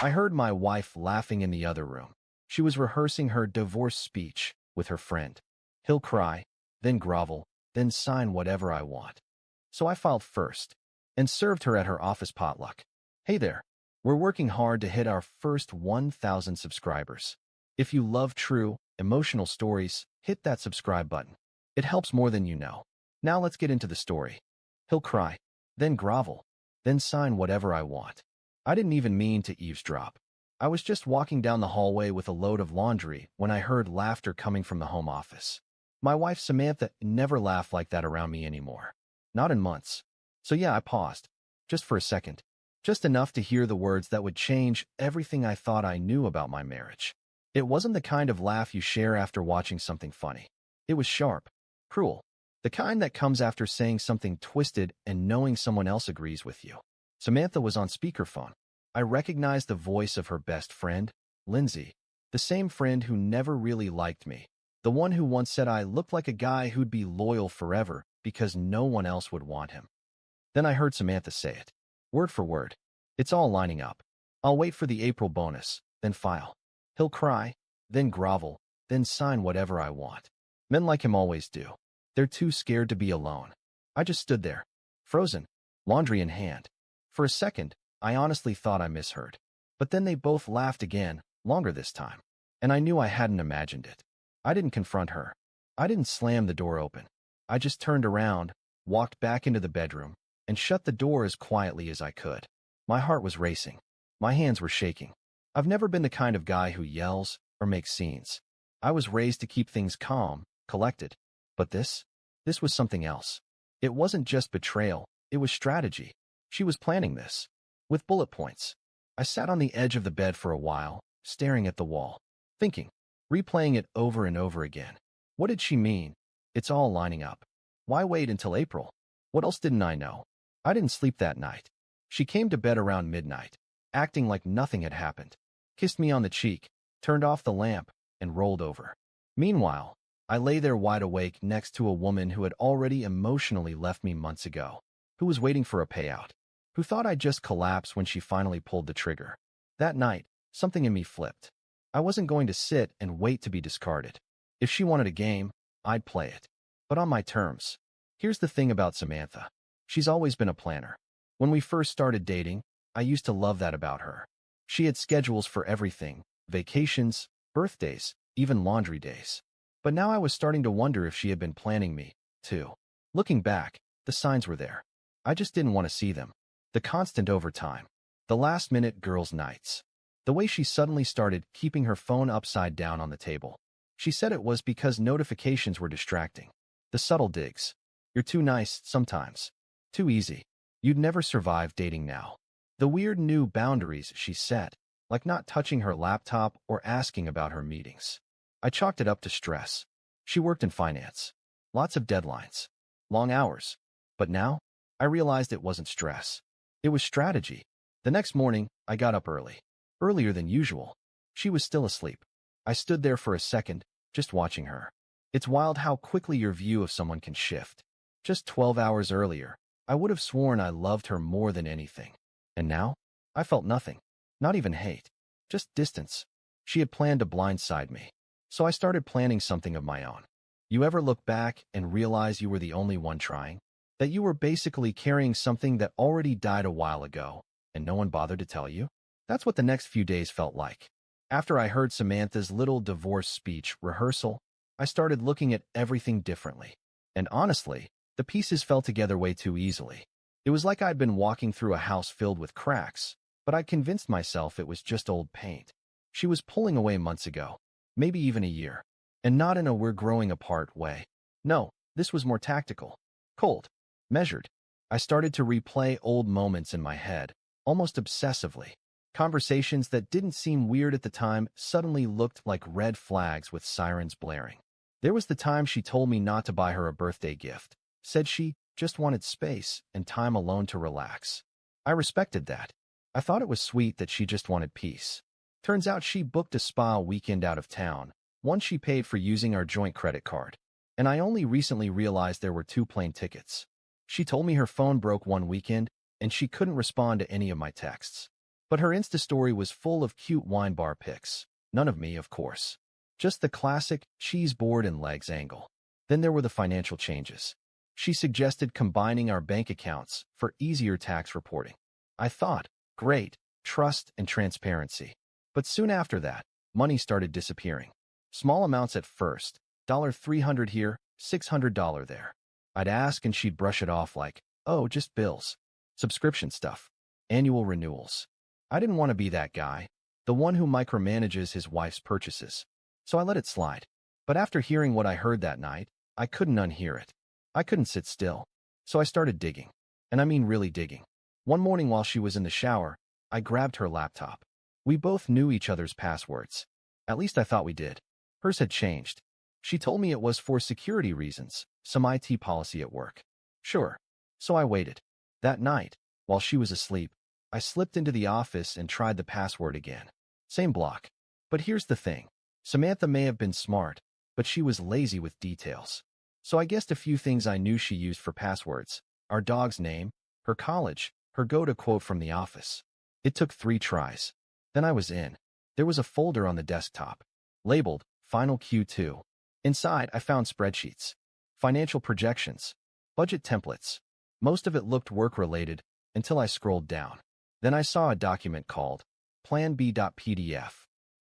I heard my wife laughing in the other room. She was rehearsing her divorce speech with her friend. He'll cry, then grovel, then sign whatever I want. So I filed first and served her at her office potluck. Hey there, we're working hard to hit our first 1,000 subscribers. If you love true, emotional stories, hit that subscribe button. It helps more than you know. Now let's get into the story. He'll cry, then grovel, then sign whatever I want. I didn't even mean to eavesdrop. I was just walking down the hallway with a load of laundry when I heard laughter coming from the home office. My wife Samantha never laughed like that around me anymore. Not in months. So yeah, I paused. Just for a second. Just enough to hear the words that would change everything I thought I knew about my marriage. It wasn't the kind of laugh you share after watching something funny. It was sharp, cruel, the kind that comes after saying something twisted and knowing someone else agrees with you. Samantha was on speakerphone. I recognized the voice of her best friend, Lindsay, the same friend who never really liked me, the one who once said I looked like a guy who'd be loyal forever because no one else would want him. Then I heard Samantha say it, word for word. It's all lining up. I'll wait for the April bonus, then file. He'll cry, then grovel, then sign whatever I want. Men like him always do. They're too scared to be alone. I just stood there, frozen, laundry in hand. For a second, I honestly thought I misheard. But then they both laughed again, longer this time. And I knew I hadn't imagined it. I didn't confront her. I didn't slam the door open. I just turned around, walked back into the bedroom, and shut the door as quietly as I could. My heart was racing. My hands were shaking. I've never been the kind of guy who yells or makes scenes. I was raised to keep things calm, collected. But this was something else. It wasn't just betrayal, it was strategy. She was planning this. With bullet points. I sat on the edge of the bed for a while, staring at the wall, thinking, replaying it over and over again. What did she mean? It's all lining up. Why wait until April? What else didn't I know? I didn't sleep that night. She came to bed around midnight, acting like nothing had happened, kissed me on the cheek, turned off the lamp, and rolled over. Meanwhile, I lay there wide awake next to a woman who had already emotionally left me months ago, who was waiting for a payout, who thought I'd just collapse when she finally pulled the trigger. That night, something in me flipped. I wasn't going to sit and wait to be discarded. If she wanted a game, I'd play it. But on my terms. Here's the thing about Samantha. She's always been a planner. When we first started dating, I used to love that about her. She had schedules for everything, vacations, birthdays, even laundry days. But now I was starting to wonder if she had been planning me, too. Looking back, the signs were there. I just didn't want to see them. The constant overtime. The last-minute girls' nights. The way she suddenly started keeping her phone upside down on the table. She said it was because notifications were distracting. The subtle digs. You're too nice sometimes. Too easy. You'd never survive dating now. The weird new boundaries she set, like not touching her laptop or asking about her meetings. I chalked it up to stress. She worked in finance. Lots of deadlines. Long hours. But now, I realized it wasn't stress. It was strategy. The next morning, I got up early. Earlier than usual. She was still asleep. I stood there for a second, just watching her. It's wild how quickly your view of someone can shift. Just 12 hours earlier, I would have sworn I loved her more than anything. And now, I felt nothing. Not even hate. Just distance. She had planned to blindside me. So I started planning something of my own. You ever look back and realize you were the only one trying? That you were basically carrying something that already died a while ago, and no one bothered to tell you? That's what the next few days felt like. After I heard Samantha's little divorce speech rehearsal, I started looking at everything differently. And honestly, the pieces fell together way too easily. It was like I'd been walking through a house filled with cracks, but I'd convinced myself it was just old paint. She was pulling away months ago, maybe even a year, and not in a we're growing apart way. No, this was more tactical, cold, measured. I started to replay old moments in my head, almost obsessively. Conversations that didn't seem weird at the time suddenly looked like red flags with sirens blaring. There was the time she told me not to buy her a birthday gift, said she just wanted space and time alone to relax. I respected that. I thought it was sweet that she just wanted peace. Turns out she booked a spa weekend out of town, one she paid for using our joint credit card. And I only recently realized there were 2 plane tickets. She told me her phone broke one weekend, and she couldn't respond to any of my texts. But her Insta story was full of cute wine bar pics. None of me, of course. Just the classic cheese board and legs angle. Then there were the financial changes. She suggested combining our bank accounts for easier tax reporting. I thought, great, trust and transparency. But soon after that, money started disappearing. Small amounts at first, $300 here, $600 there. I'd ask and she'd brush it off like, oh, just bills. Subscription stuff. Annual renewals. I didn't want to be that guy, the one who micromanages his wife's purchases. So I let it slide. But after hearing what I heard that night, I couldn't unhear it. I couldn't sit still. So I started digging. And I mean really digging. One morning while she was in the shower, I grabbed her laptop. We both knew each other's passwords. At least I thought we did. Hers had changed. She told me it was for security reasons, some IT policy at work. Sure. So I waited. That night, while she was asleep, I slipped into the office and tried the password again. Same block. But here's the thing. Samantha may have been smart, but she was lazy with details. So I guessed a few things I knew she used for passwords. Our dog's name, her college, her go-to quote from the office. It took 3 tries. Then I was in. There was a folder on the desktop, labeled Final Q2. Inside, I found spreadsheets, financial projections, budget templates. Most of it looked work-related until I scrolled down. Then I saw a document called Plan B.pdf.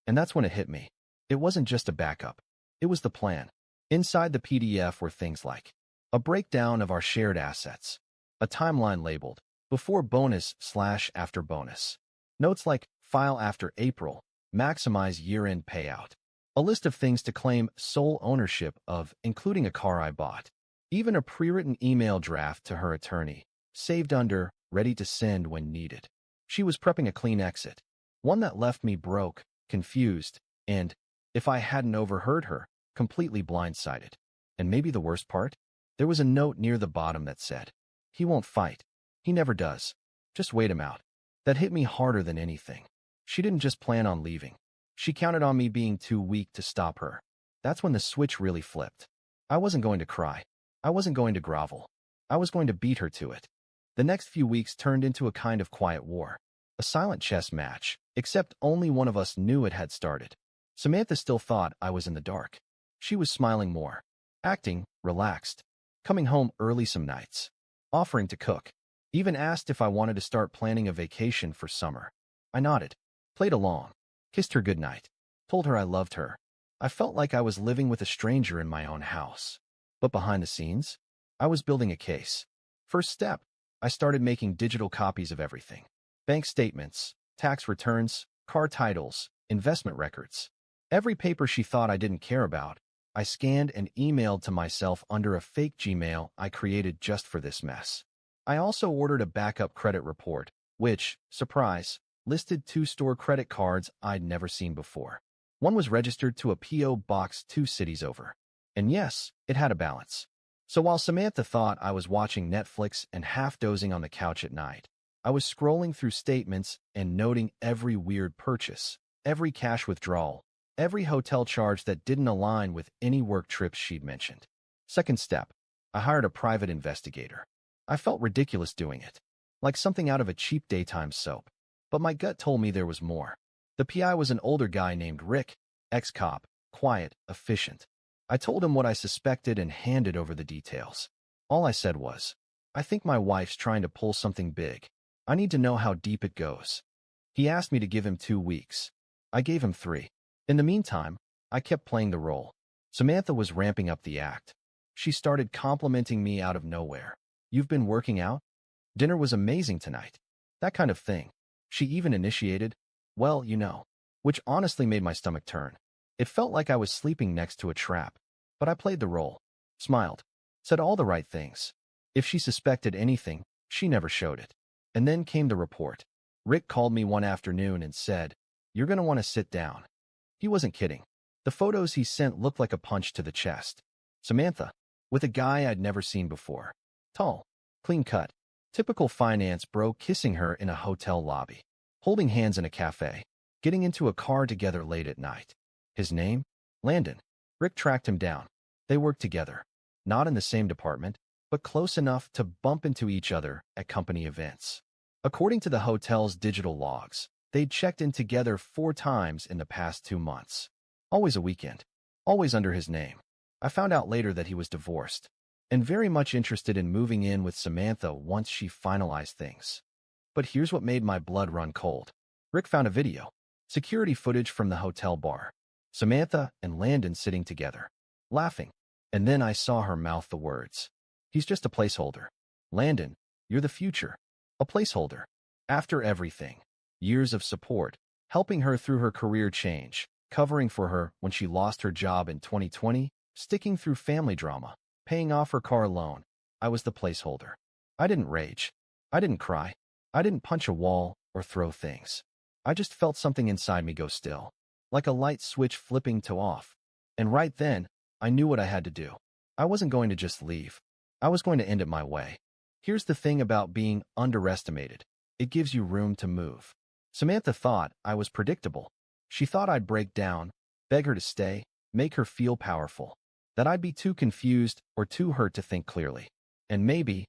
And that's when it hit me. It wasn't just a backup. It was the plan. Inside the PDF were things like a breakdown of our shared assets, a timeline labeled before bonus/after bonus, notes like file after April, maximize year-end payout, a list of things to claim sole ownership of, including a car I bought, even a pre-written email draft to her attorney, saved under ready to send when needed. She was prepping a clean exit, one that left me broke, confused, and, if I hadn't overheard her, completely blindsided. And maybe the worst part? There was a note near the bottom that said, he won't fight. He never does. Just wait him out. That hit me harder than anything. She didn't just plan on leaving. She counted on me being too weak to stop her. That's when the switch really flipped. I wasn't going to cry. I wasn't going to grovel. I was going to beat her to it. The next few weeks turned into a kind of quiet war. A silent chess match, except only one of us knew it had started. Samantha still thought I was in the dark. She was smiling more, acting relaxed, coming home early some nights, offering to cook, even asked if I wanted to start planning a vacation for summer. I nodded, played along, kissed her goodnight, told her I loved her. I felt like I was living with a stranger in my own house. But behind the scenes, I was building a case. First step, I started making digital copies of everything. Bank statements, tax returns, car titles, investment records. Every paper she thought I didn't care about, I scanned and emailed to myself under a fake Gmail I created just for this mess. I also ordered a backup credit report, which, surprise, listed 2 store credit cards I'd never seen before. One was registered to a P.O. box 2 cities over. And yes, it had a balance. So while Samantha thought I was watching Netflix and half-dozing on the couch at night, I was scrolling through statements and noting every weird purchase, every cash withdrawal, every hotel charge that didn't align with any work trips she'd mentioned. Second step, I hired a private investigator. I felt ridiculous doing it, like something out of a cheap daytime soap. But my gut told me there was more. The PI was an older guy named Rick, ex-cop, quiet, efficient. I told him what I suspected and handed over the details. All I said was, I think my wife's trying to pull something big. I need to know how deep it goes. He asked me to give him 2 weeks. I gave him 3. In the meantime, I kept playing the role. Samantha was ramping up the act. She started complimenting me out of nowhere. You've been working out? Dinner was amazing tonight. That kind of thing. She even initiated, well, you know, which honestly made my stomach turn. It felt like I was sleeping next to a trap. But I played the role, smiled, said all the right things. If she suspected anything, she never showed it. And then came the report. Rick called me one afternoon and said, you're going to want to sit down. He wasn't kidding. The photos he sent looked like a punch to the chest. Samantha, with a guy I'd never seen before. Tall, clean cut, typical finance bro kissing her in a hotel lobby, holding hands in a cafe, getting into a car together late at night. His name? Landon. Rick tracked him down. They worked together, not in the same department, but close enough to bump into each other at company events. According to the hotel's digital logs, They'd checked in together 4 times in the past 2 months. Always a weekend. Always under his name. I found out later that he was divorced and very much interested in moving in with Samantha once she finalized things. But here's what made my blood run cold. Rick found a video. Security footage from the hotel bar. Samantha and Landon sitting together, laughing. And then I saw her mouth the words. He's just a placeholder. Landon, you're the future. A placeholder. After everything. Years of support. Helping her through her career change. Covering for her when she lost her job in 2020. Sticking through family drama. Paying off her car loan. I was the placeholder. I didn't rage. I didn't cry. I didn't punch a wall or throw things. I just felt something inside me go still. Like a light switch flipping to off. And right then, I knew what I had to do. I wasn't going to just leave. I was going to end it my way. Here's the thing about being underestimated. It gives you room to move. Samantha thought I was predictable. She thought I'd break down, beg her to stay, make her feel powerful. That I'd be too confused or too hurt to think clearly. And maybe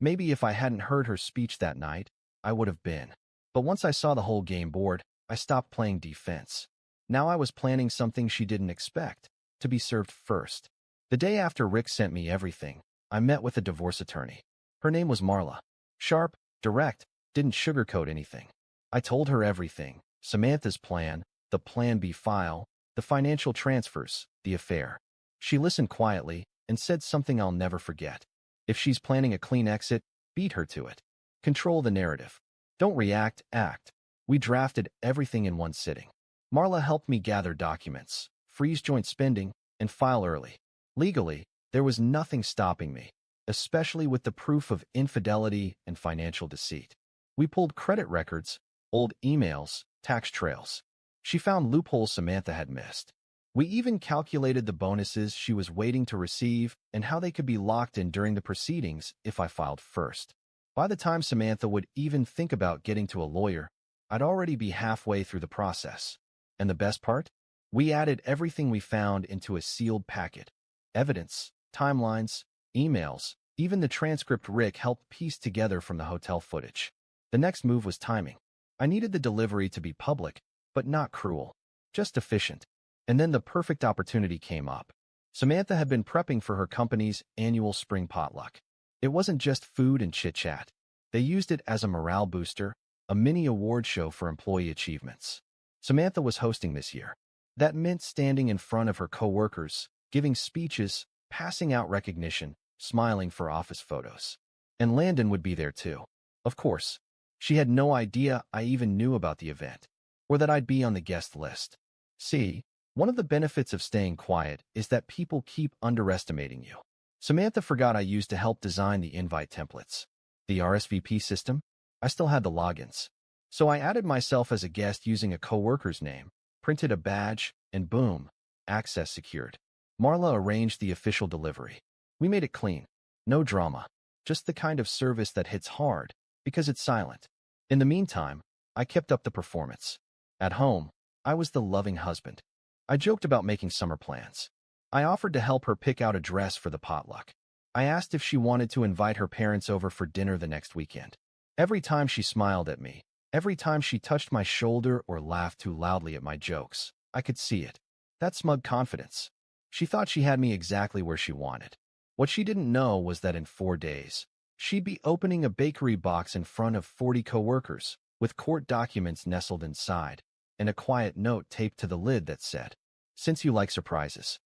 if I hadn't heard her speech that night, I would have been. But once I saw the whole game board, I stopped playing defense. Now I was planning something she didn't expect, to be served first. The day after Rick sent me everything, I met with a divorce attorney. Her name was Marla. Sharp, direct, didn't sugarcoat anything. I told her everything, Samantha's plan, the Plan B file, the financial transfers, the affair. She listened quietly and said something I'll never forget. If she's planning a clean exit, beat her to it. Control the narrative. Don't react, act. We drafted everything in one sitting. Marla helped me gather documents, freeze joint spending, and file early. Legally, there was nothing stopping me, especially with the proof of infidelity and financial deceit. We pulled credit records, old emails, tax trails. She found loopholes Samantha had missed. We even calculated the bonuses she was waiting to receive and how they could be locked in during the proceedings if I filed first. By the time Samantha would even think about getting to a lawyer, I'd already be halfway through the process. And the best part? We added everything we found into a sealed packet. Evidence, timelines, emails, even the transcript Rick helped piece together from the hotel footage. The next move was timing. I needed the delivery to be public, but not cruel, just efficient. And then the perfect opportunity came up. Samantha had been prepping for her company's annual spring potluck. It wasn't just food and chit-chat. They used it as a morale booster, a mini award show for employee achievements. Samantha was hosting this year. That meant standing in front of her coworkers, giving speeches, passing out recognition, smiling for office photos. And Landon would be there too. Of course. She had no idea I even knew about the event, or that I'd be on the guest list. See, one of the benefits of staying quiet is that people keep underestimating you. Samantha forgot I used to help design the invite templates. The RSVP system? I still had the logins. So I added myself as a guest using a coworker's name, printed a badge, and boom, access secured. Marla arranged the official delivery. We made it clean. No drama. Just the kind of service that hits hard, because it's silent. In the meantime, I kept up the performance. At home, I was the loving husband. I joked about making summer plans. I offered to help her pick out a dress for the potluck. I asked if she wanted to invite her parents over for dinner the next weekend. Every time she smiled at me, every time she touched my shoulder or laughed too loudly at my jokes, I could see it. That smug confidence. She thought she had me exactly where she wanted. What she didn't know was that in 4 days, she'd be opening a bakery box in front of 40 coworkers, with court documents nestled inside, and a quiet note taped to the lid that said, "Since you like surprises."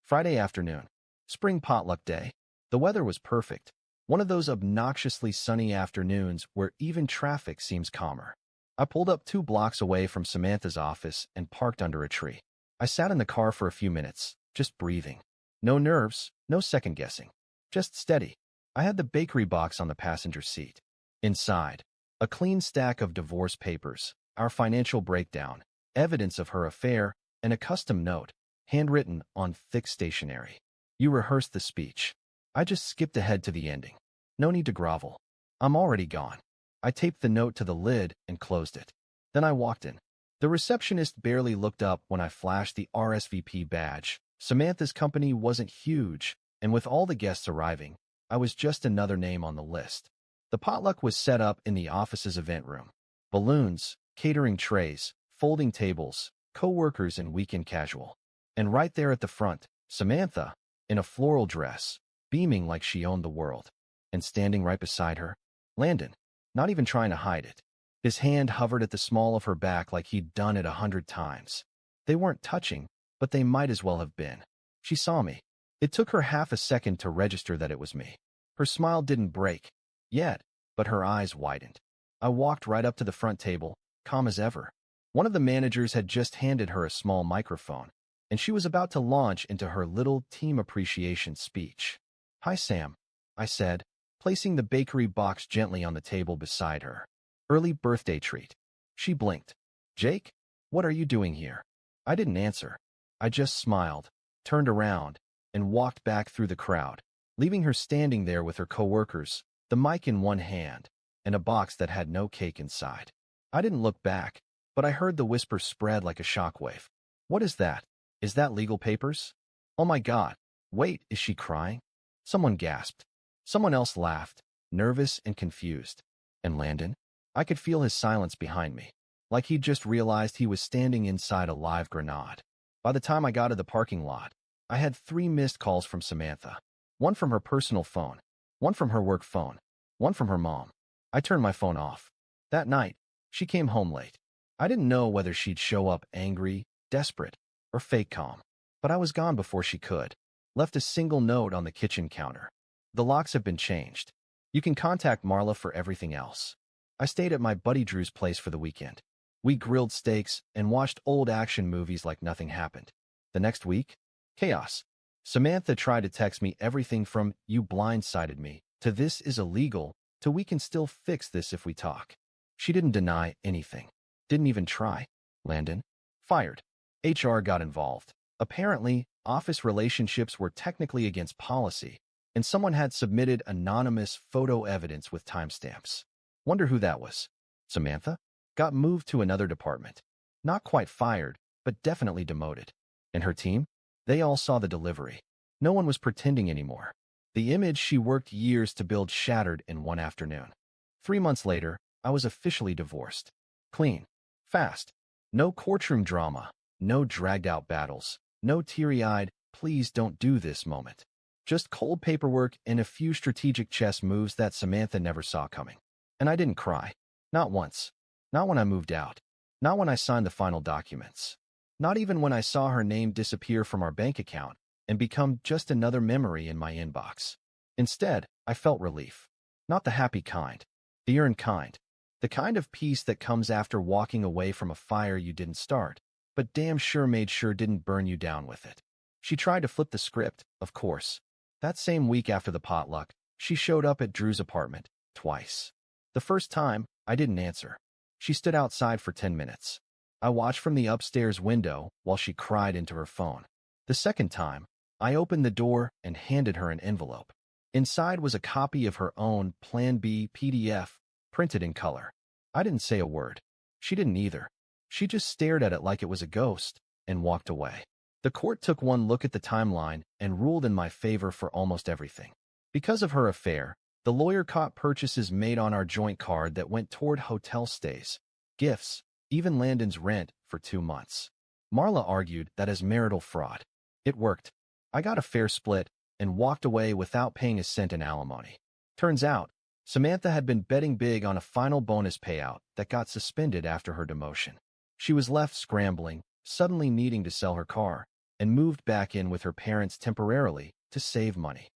Friday afternoon. Spring potluck day. The weather was perfect. One of those obnoxiously sunny afternoons where even traffic seems calmer. I pulled up 2 blocks away from Samantha's office and parked under a tree. I sat in the car for a few minutes, just breathing. No nerves, no second-guessing. Just steady. I had the bakery box on the passenger seat. Inside, a clean stack of divorce papers, our financial breakdown, evidence of her affair, and a custom note, handwritten on thick stationery. You rehearsed the speech. I just skipped ahead to the ending. No need to grovel. I'm already gone. I taped the note to the lid and closed it. Then I walked in. The receptionist barely looked up when I flashed the RSVP badge. Samantha's company wasn't huge, and with all the guests arriving, I was just another name on the list. The potluck was set up in the office's event room. Balloons, catering trays, folding tables, co-workers in weekend casual. And right there at the front, Samantha, in a floral dress, beaming like she owned the world. And standing right beside her, Landon, not even trying to hide it. His hand hovered at the small of her back like he'd done it 100 times. They weren't touching, but they might as well have been. She saw me. It took her half a second to register that it was me. Her smile didn't break, yet, but her eyes widened. I walked right up to the front table, calm as ever. One of the managers had just handed her a small microphone, and she was about to launch into her little team appreciation speech. "Hi, Sam," I said, placing the bakery box gently on the table beside her. "Early birthday treat." She blinked. "Jake, what are you doing here?" I didn't answer. I just smiled, turned around, and walked back through the crowd, leaving her standing there with her coworkers, the mic in one hand, and a box that had no cake inside. I didn't look back, but I heard the whisper spread like a shockwave. "What is that? Is that legal papers? Oh my God. Wait, is she crying?" Someone gasped. Someone else laughed, nervous and confused. And Landon? I could feel his silence behind me, like he'd just realized he was standing inside a live grenade. By the time I got to the parking lot, I had 3 missed calls from Samantha. One from her personal phone, one from her work phone, one from her mom. I turned my phone off. That night, she came home late. I didn't know whether she'd show up angry, desperate, or fake calm, but I was gone before she could. Left a single note on the kitchen counter. "The locks have been changed. You can contact Marla for everything else." I stayed at my buddy Drew's place for the weekend. We grilled steaks and watched old action movies like nothing happened. The next week, chaos. Samantha tried to text me everything from "you blindsided me" to "this is illegal" to "we can still fix this if we talk." She didn't deny anything. Didn't even try. Landon? Fired. HR got involved. Apparently, office relationships were technically against policy, and someone had submitted anonymous photo evidence with timestamps. Wonder who that was. Samantha? Got moved to another department. Not quite fired, but definitely demoted. And her team? They all saw the delivery. No one was pretending anymore. The image she worked years to build shattered in one afternoon. 3 months later, I was officially divorced. Clean. Fast. No courtroom drama. No dragged-out battles. No teary-eyed, "please don't do this" moment. Just cold paperwork and a few strategic chess moves that Samantha never saw coming. And I didn't cry. Not once. Not when I moved out. Not when I signed the final documents. Not even when I saw her name disappear from our bank account and become just another memory in my inbox. Instead, I felt relief. Not the happy kind. The earned kind. The kind of peace that comes after walking away from a fire you didn't start, but damn sure made sure didn't burn you down with it. She tried to flip the script, of course. That same week after the potluck, she showed up at Drew's apartment, twice. The first time, I didn't answer. She stood outside for 10 minutes. I watched from the upstairs window while she cried into her phone. The second time, I opened the door and handed her an envelope. Inside was a copy of her own Plan B PDF, printed in color. I didn't say a word. She didn't either. She just stared at it like it was a ghost and walked away. The court took one look at the timeline and ruled in my favor for almost everything. Because of her affair, the lawyer caught purchases made on our joint card that went toward hotel stays, gifts, even Landon's rent for 2 months. Marla argued that as marital fraud. It worked. I got a fair split and walked away without paying a cent in alimony. Turns out, Samantha had been betting big on a final bonus payout that got suspended after her demotion. She was left scrambling, suddenly needing to sell her car, and moved back in with her parents temporarily to save money.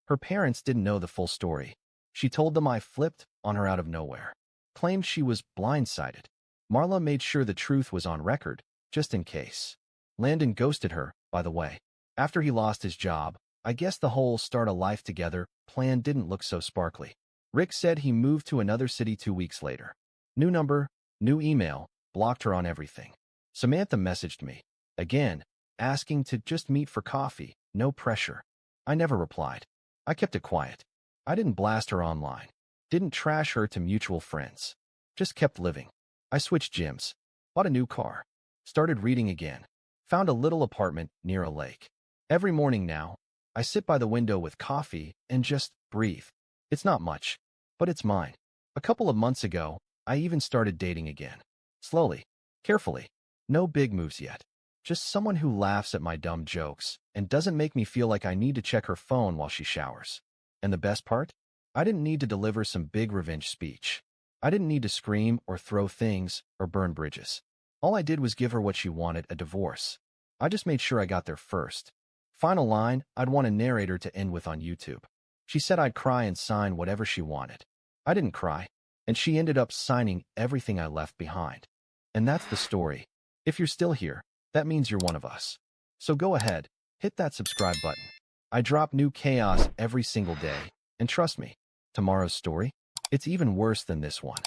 Her parents didn't know the full story. She told them I flipped on her out of nowhere. Claimed she was blindsided. Marla made sure the truth was on record, just in case. Landon ghosted her, by the way. After he lost his job, I guess the whole start a life together plan didn't look so sparkly. Rick said he moved to another city 2 weeks later. New number, new email, blocked her on everything. Samantha messaged me, again, asking to just meet for coffee, no pressure. I never replied. I kept it quiet. I didn't blast her online. Didn't trash her to mutual friends. Just kept living. I switched gyms. Bought a new car. Started reading again. Found a little apartment near a lake. Every morning now, I sit by the window with coffee and just breathe. It's not much, but it's mine. A couple of months ago, I even started dating again. Slowly, carefully. No big moves yet. Just someone who laughs at my dumb jokes and doesn't make me feel like I need to check her phone while she showers. And the best part? I didn't need to deliver some big revenge speech. I didn't need to scream or throw things or burn bridges. All I did was give her what she wanted, a divorce. I just made sure I got there first. Final line I'd want a narrator to end with on YouTube. She said I'd cry and sign whatever she wanted. I didn't cry, and she ended up signing everything I left behind. And that's the story. If you're still here, that means you're one of us. So go ahead, hit that subscribe button. I drop new chaos every single day, and trust me, tomorrow's story, it's even worse than this one.